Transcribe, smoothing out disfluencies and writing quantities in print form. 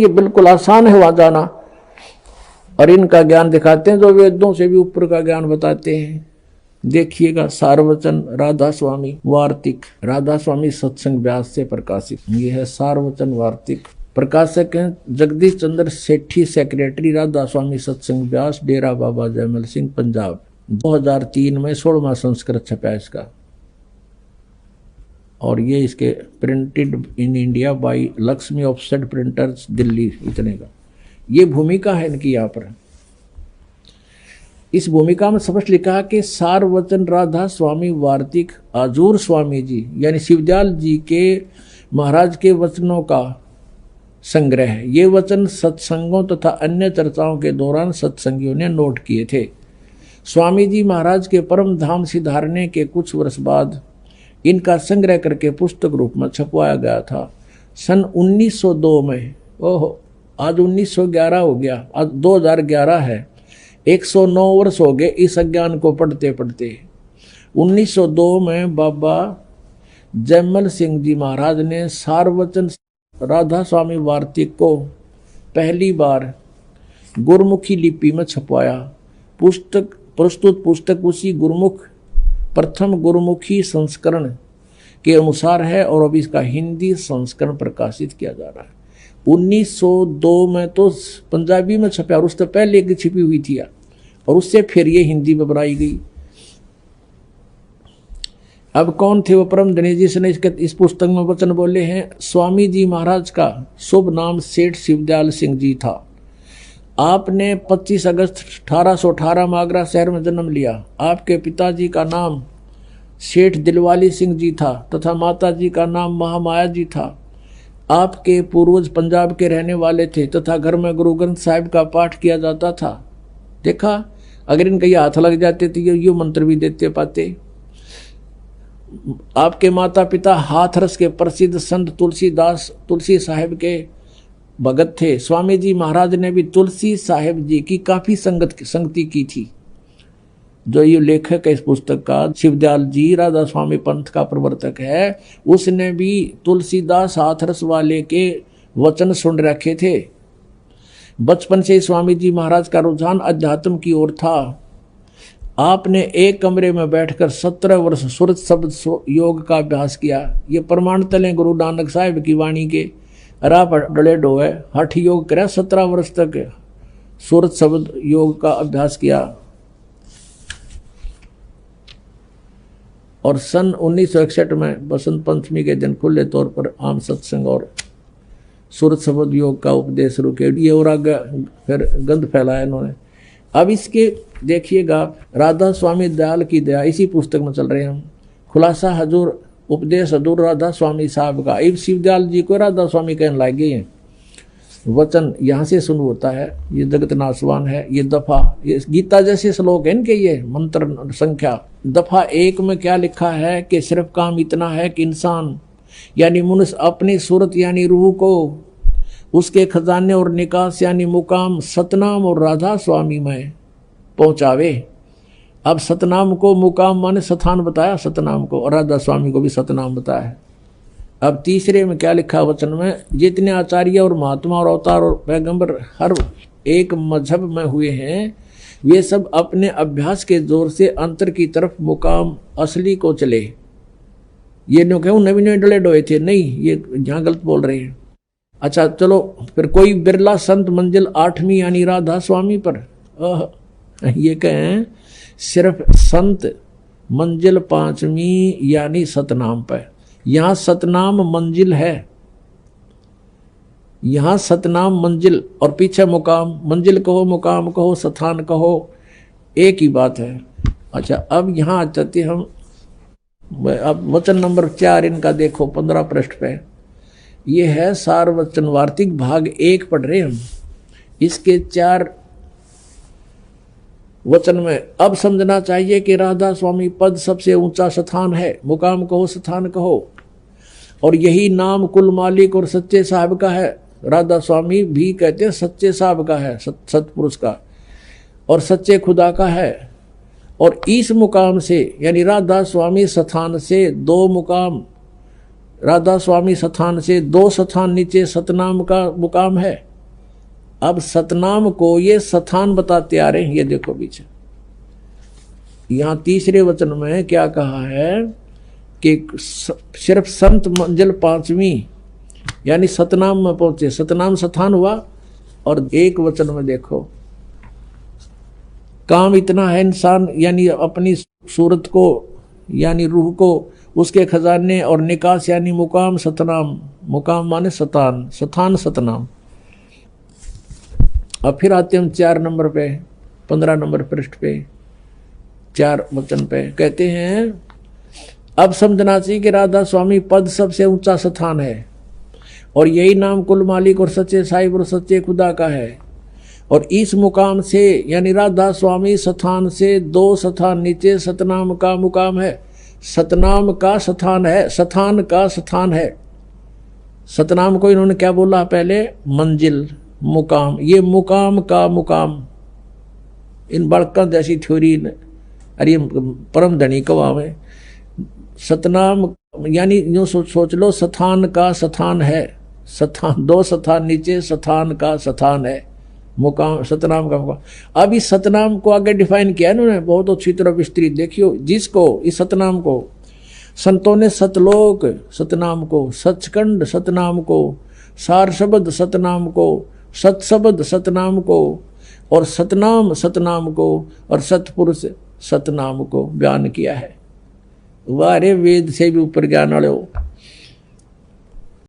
ये बिल्कुल आसान है वहां जाना। और इनका ज्ञान दिखाते हैं जो वेदों से भी ऊपर का ज्ञान बताते हैं। देखिएगा, सारवचन राधा स्वामी वार्तिक, राधा स्वामी सत्संग व्यास से प्रकाशित। ये है सारवचन वार्तिक। प्रकाशक हैं जगदीश चंद्र सेठी, सेक्रेटरी राधा स्वामी सत्संग व्यास, डेरा बाबा जयमल सिंह, पंजाब। 2003 में 16वां संस्करण छपा इसका। और ये इसके printed in India by Lakshmi offset printers, Delhi, इतने का। ये भूमिका है इनकी। यहाँ पर इस भूमिका में स्पष्ट लिखा कि सारवचन राधा स्वामी वार्तिक आजूर स्वामी जी यानी शिवदयाल जी के महाराज के वचनों का संग्रह है। ये वचन सत्संगों तथा अन्य चर्चाओं के दौरान सत्संगियों ने नोट किए थे। स्वामी जी महाराज के परम धाम सिधारने के कुछ वर्ष बाद इनका संग्रह करके पुस्तक रूप में छपवाया गया था। सन 1902 में, ओहो आज 1911 हो गया, आज 2011 है, 109 वर्ष हो गए इस अज्ञान को पढ़ते पढ़ते। 1902 में बाबा जयमल सिंह जी महाराज ने सारवचन राधा स्वामी वार्तिक को पहली बार गुरमुखी लिपि में छपवाया। प्रस्तुत पुस्तक उसी गुरुमुख प्रथम गुरुमुखी संस्करण के अनुसार है और अभी इसका हिंदी संस्करण प्रकाशित किया जा रहा है। 1902 में तो पंजाबी में छपा और उससे पहले एक छिपी हुई थी और उससे फिर ये हिंदी में बनाई गई। अब कौन थे वो परम धनी जिसने इस पुस्तक में वचन बोले हैं? स्वामी जी महाराज का शुभ नाम सेठ शिवदयाल सिंह जी था। आपने 25 अगस्त 1818 में आगरा शहर में जन्म लिया। आपके पिताजी का नाम सेठ दिलवाली सिंह जी था तथा माता जी का नाम महामाया जी था। आपके पूर्वज पंजाब के रहने वाले थे तथा घर में गुरु ग्रंथ साहिब का पाठ किया जाता था। देखा, अगर इनके ये हाथ लग जाते तो ये मंत्र भी देते पाते। आपके माता पिता हाथरस के प्रसिद्ध संत तुलसी साहिब के भगत थे। स्वामी जी महाराज ने भी तुलसी साहिब जी की काफी संगति की थी। जो ये लेखक है इस पुस्तक का, शिवदयाल जी राधा स्वामी पंथ का प्रवर्तक है, उसने भी तुलसीदास हाथरस वाले के वचन सुन रखे थे। बचपन से स्वामी जी महाराज का रुझान अध्यात्म की ओर था। आपने एक कमरे में बैठकर 17 वर्ष सुरत शब्द योग का अभ्यास किया। ये प्रमाण तले गुरु नानक साहिब की वाणी के। राह डले डोए हठ योग करा, 17 वर्ष तक सुरत शब्द योग का अभ्यास किया। और सन 1961 में बसंत पंचमी के दिन खुले तौर पर आम सत्संग और सूरत शब्द योग का उपदेश शुरू किया। ये और आगे फिर गंध फैलाया इन्होंने। अब इसके देखिएगा, राधा स्वामी दयाल की दया, इसी पुस्तक में चल रहे हैं हम। खुलासा हजूर उपदेश हजूर राधा स्वामी साहब का। अब शिवदयाल जी को राधा स्वामी कहने लगे हैं। वचन यहाँ से शुरू होता है। ये जगत नाशवान है, ये दफा, ये गीता जैसे श्लोक है इनके, ये मंत्र संख्या। दफा 1 में क्या लिखा है कि सिर्फ काम इतना है कि इंसान यानी मनुष्य अपनी सूरत यानी रूह को उसके खजाने और निकास यानी मुकाम सतनाम और राधा स्वामी में पहुंचावे। अब सतनाम को मुकाम माने स्थान बताया, सतनाम को, और राधा स्वामी को भी सतनाम बताया है। अब तीसरे में क्या लिखा वचन में? जितने आचार्य और महात्मा और अवतार और पैगंबर हर एक मजहब में हुए हैं, वे सब अपने अभ्यास के जोर से अंतर की तरफ मुकाम असली को चले। ये नो कहूँ नवीन डले डोए थे, नहीं, ये यहाँ गलत बोल रहे हैं। अच्छा चलो, फिर कोई बिरला संत मंजिल 8वीं यानी राधा स्वामी पर, ये कहें सिर्फ संत मंजिल 5वीं यानी सतनाम पर। यहाँ सतनाम मंजिल है, यहाँ सतनाम मंजिल और पीछे मुकाम। मंजिल कहो, मुकाम कहो, स्थान कहो, एक ही बात है। अच्छा, अब यहाँ आ जाते हम। अब वचन नंबर 4 इनका देखो, 15 पृष्ठ पे। ये है सारवचन वार्तिक भाग 1 पढ़ रहे हम। इसके 4 वचन में अब समझना चाहिए कि राधा स्वामी पद सबसे ऊंचा स्थान है। मुकाम कहो, स्थान कहो, और यही नाम कुल मालिक और सच्चे साहब का है। राधा स्वामी भी कहते हैं सच्चे साहब का है, सतपुरुष का, और सच्चे खुदा का है। और इस मुकाम से यानी राधा स्वामी स्थान से 2 मुकाम, राधा स्वामी स्थान से 2 स्थान नीचे सतनाम का मुकाम है। अब सतनाम को ये स्थान बताते आ रहे हैं। ये देखो पीछे यहां तीसरे वचन में क्या कहा है कि सिर्फ संत मंजिल पांचवी यानी सतनाम में पहुंचे, सतनाम स्थान हुआ। और एक वचन में देखो काम इतना है इंसान यानी अपनी सूरत को यानी रूह को उसके खजाने और निकास यानी मुकाम सतनाम, मुकाम माने सतान, सतान सतनाम। अब फिर आते हम 4 नंबर पे 15 नंबर पृष्ठ पे 4 वचन पे कहते हैं अब समझना चाहिए कि राधा स्वामी पद सबसे ऊंचा स्थान है और यही नाम कुल मालिक और सच्चे साहिब और सच्चे खुदा का है। और इस मुकाम से यानी राधा स्वामी स्थान से 2 स्थान नीचे सतनाम का मुकाम है, सतनाम का स्थान है, स्थान का स्थान है। सतनाम को इन्होंने क्या बोला पहले? मंजिल, मुकाम। ये मुकाम का मुकाम इन बड़का जैसी थ्योरी अरे परम धनी कवा में सतनाम यानी यूं सोच लो स्थान का स्थान है, स्थान 2 स्थान नीचे स्थान का स्थान है, मुकाम सतनाम का मुकाम। अब इस सतनाम को आगे डिफाइन किया इन्होंने बहुत अच्छी तरह विस्तृत। देखियो जिसको इस सतनाम को संतों ने सतलोक सतनाम को, सचखंड सतनाम को, सार शब्द सतनाम को, सतशब्द सतनाम को और सतनाम सतनाम को और सतपुरुष सतनाम को बयान किया है। वारे वेद से भी ऊपर ज्ञान वाले हो।